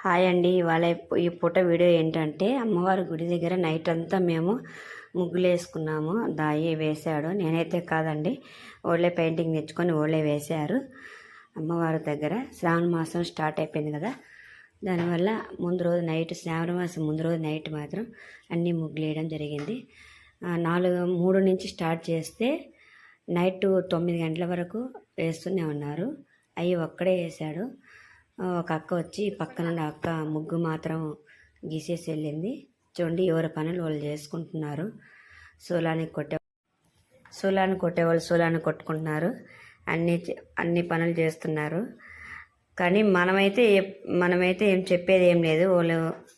Hi అండి. ఇవాళ ఈ పూట వీడియో ఏంటంటే అమ్మవారి గుడి దగ్గర నైట్ అంతా మేము ముగ్గులు వేసుకున్నాము. దాయి వేశాడు, నేనైతే కాదండి, ఓళ్ళే పెయింటింగ్ తెచ్చుకొని ఓళ్ళే వేశారు. అమ్మవారి దగ్గర శ్రావణ మాసం స్టార్ట్ అయిపోయింది కదా, దానివల్ల ముందు రోజు నైట్, శ్రావణ మాసం ముందు రోజు నైట్ మాత్రం అన్నీ ముగ్గులు వేయడం జరిగింది. 3 నుంచి స్టార్ట్ చేస్తే నైట్ 9 గంటల వరకు వేస్తూనే ఉన్నారు. అవి ఒక్కడే వేశాడు. ఒక అక్క వచ్చి పక్కనుండి అక్క ముగ్గు మాత్రం గీసేసి వెళ్ళింది. చూడండి, ఎవరి పనులు వాళ్ళు చేసుకుంటున్నారు. సూలాన్ని కొట్టేవాళ్ళు సూలాన్ని కొట్టుకుంటున్నారు. అన్ని పనులు చేస్తున్నారు. కానీ మనమైతే ఏం చెప్పేది ఏం లేదు.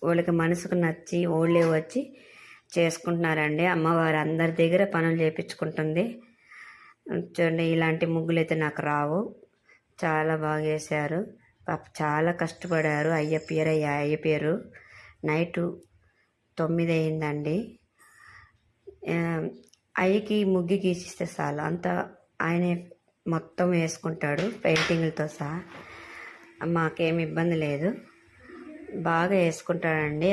వాళ్ళకి మనసుకు నచ్చి వాళ్ళే వచ్చి చేసుకుంటున్నారండి. అమ్మవారు అందరి దగ్గర పనులు చేయించుకుంటుంది. చూడండి, ఇలాంటి ముగ్గులు అయితే నాకు రావు. చాలా బాగా వేశారు. చాలా కష్టపడారు. అయ్య పేరు నైటు 9 అయిందండి. అయ్యకి ముగ్గు గీసిస్తే చాలు, అంతా ఆయనే మొత్తం వేసుకుంటాడు పెయింటింగ్లతో సహా. మాకేం ఇబ్బంది లేదు, బాగా వేసుకుంటాడండి.